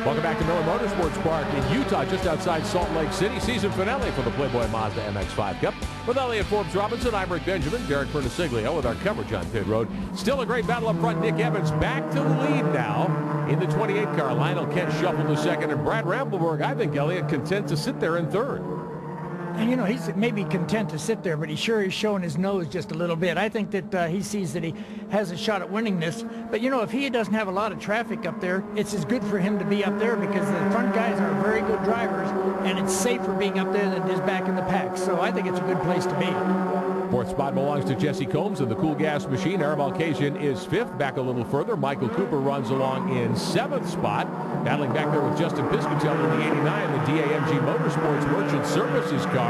Welcome back to Miller Motorsports Park in Utah, just outside Salt Lake City. Season finale for the Playboy Mazda MX5 Cup. With Elliott Forbes-Robinson, I'm Rick Benjamin, Derek Fernasiglio with our coverage on pit road. Still a great battle up front. Nick Evans back to the lead now in the 28 car. Lionel Kent shuffled to second, and Brad Rambleberg, I think, Elliott, content to sit there in third. And, you know, he's maybe content to sit there, but he sure is showing his nose just a little bit. I think that he sees that he has a shot at winning this. But, you know, if he doesn't have a lot of traffic up there, it's as good for him to be up there because the front guys are very good drivers, and it's safer being up there than it is back in the pack. So I think it's a good place to be. Fourth spot belongs to Jesse Combs in the Cool Gas Machine. Aaron Malkasian is fifth. Back a little further, Michael Cooper runs along in seventh spot. Battling back there with Justin Piscatell in the 89, the DAMG Motorsports Merchant Services car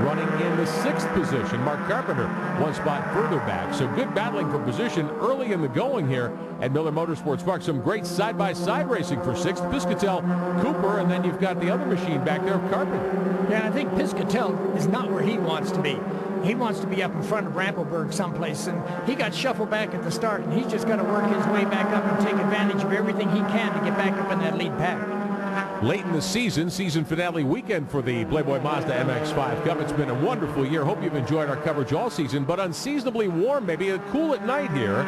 running in the sixth position. Mark Carpenter one spot further back. So good battling for position early in the going here at Miller Motorsports Park. Some great side-by-side racing for sixth. Piscatell, Cooper, and then you've got the other machine back there of Carpenter. Yeah, I think Piscatell is not where he wants to be. He wants to be up in front of Rambleberg someplace, and he got shuffled back at the start, and he's just got to work his way back up and take advantage of everything he can to get back up in that lead pack. Late in the season finale weekend for the Playboy Mazda MX5 Cup. It's been a wonderful year. Hope you've enjoyed our coverage all season, but unseasonably warm, maybe cool at night here,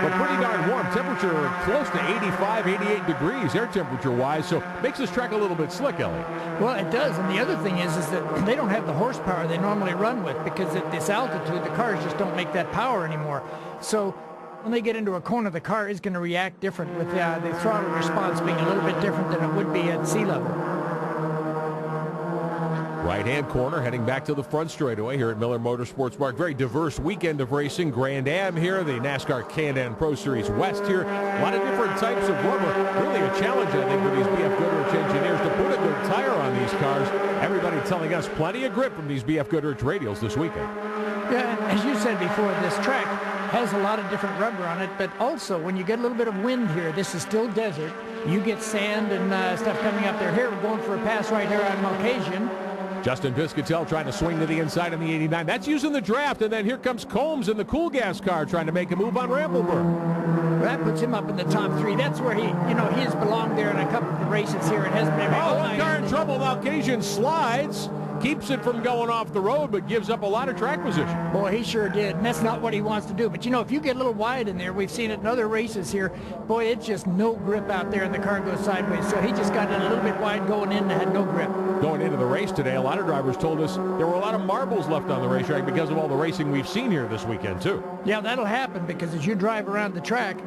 but pretty darn warm. Temperature close to 85, 88 degrees air temperature-wise, so makes this track a little bit slick, Ellie. Well, it does, and the other thing is that they don't have the horsepower they normally run with because at this altitude, the cars just don't make that power anymore. So when they get into a corner, the car is going to react different with the throttle response being a little bit different than it would be at sea level. Right-hand corner, heading back to the front straightaway here at Miller Motorsports Park. Very diverse weekend of racing. Grand Am here, the NASCAR Can-Am Pro Series West here. A lot of different types of rubber. Really a challenge, I think, for these BF Goodrich engineers to put a good tire on these cars. Everybody telling us plenty of grip from these BF Goodrich radials this weekend. Yeah, and as you said before, this track has a lot of different rubber on it, but also when you get a little bit of wind here, this is still desert. You get sand and stuff coming up there. Here we're going for a pass right here on Malkasian. Justin Piscatell trying to swing to the inside in the 89. That's using the draft, and then here comes Combs in the cool gas car trying to make a move on Rambleberg. That puts him up in the top three. That's where he has belonged there in a couple of the races here. It hasn't been. One car in trouble. Malkasian slides. Keeps it from going off the road, but gives up a lot of track position. Boy, he sure did, and that's not what he wants to do. But, you know, if you get a little wide in there, we've seen it in other races here, boy, it's just no grip out there, and the car goes sideways. So he just got in a little bit wide going in and had no grip. Going into the race today, a lot of drivers told us there were a lot of marbles left on the racetrack because of all the racing we've seen here this weekend, too. Yeah, that'll happen because as you drive around the track,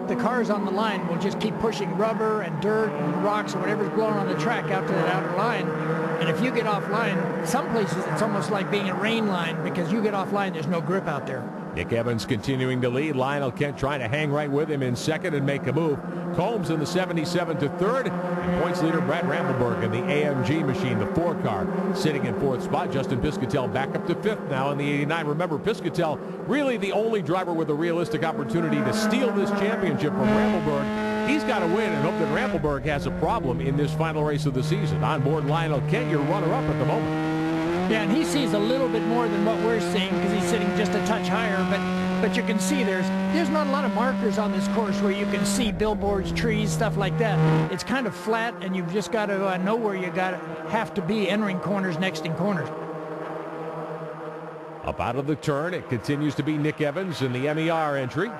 the cars on the line will just keep pushing rubber and dirt and rocks or whatever's blowing on the track out to that outer line. And if you get offline, some places it's almost like being a rain line because you get offline, there's no grip out there. Nick Evans continuing to lead. Lionel Kent trying to hang right with him in second and make a move. Combs in the 77 to third. And points leader Brad Rambleberg in the AMG machine, the 4-car, sitting in fourth spot. Justin Piscatell back up to fifth now in the 89. Remember, Piscatell really the only driver with a realistic opportunity to steal this championship from Rambleberg. He's got to win and hope that Rambleberg has a problem in this final race of the season. On board Lionel Kent, your runner-up at the moment. Yeah, and he sees a little bit more than what we're seeing because he's sitting just a touch higher, but you can see there's not a lot of markers on this course where you can see billboards, trees, stuff like that. It's kind of flat, and you've just got to know where you have to be entering corners, next in corners. Up out of the turn, it continues to be Nick Evans in the MER entry.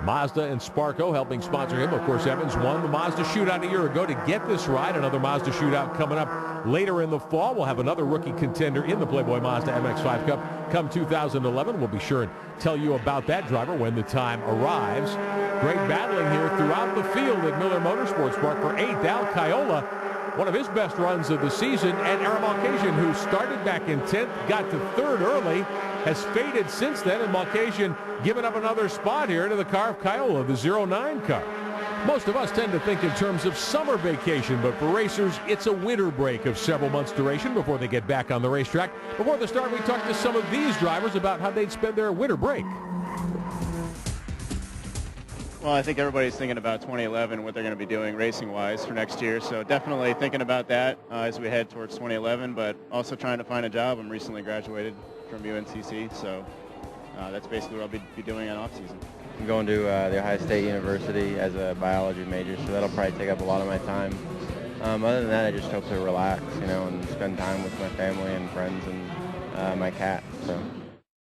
Mazda and Sparco helping sponsor him. Of course, Evans won the Mazda shootout a year ago to get this ride. Another Mazda shootout coming up later in the fall. We'll have another rookie contender in the Playboy Mazda MX5 Cup come 2011. We'll be sure and tell you about that driver when the time arrives. Great battling here throughout the field at Miller Motorsports Park for 8th. Al Kaiola, one of his best runs of the season, and Aaron Malkasian, who started back in 10th, got to third early, has faded since then, and Malkasian giving up another spot here to the car of Kaiola, the 09 car. Most of us tend to think in terms of summer vacation, but for racers, it's a winter break of several months' duration before they get back on the racetrack. Before the start, we talked to some of these drivers about how they'd spend their winter break. Well, I think everybody's thinking about 2011, what they're going to be doing racing-wise for next year. So definitely thinking about that as we head towards 2011, but also trying to find a job. I'm recently graduated from UNCC, so that's basically what I'll be doing in off-season. I'm going to the Ohio State University as a biology major, so that'll probably take up a lot of my time. Other than that, I just hope to relax, and spend time with my family and friends and my cat. So.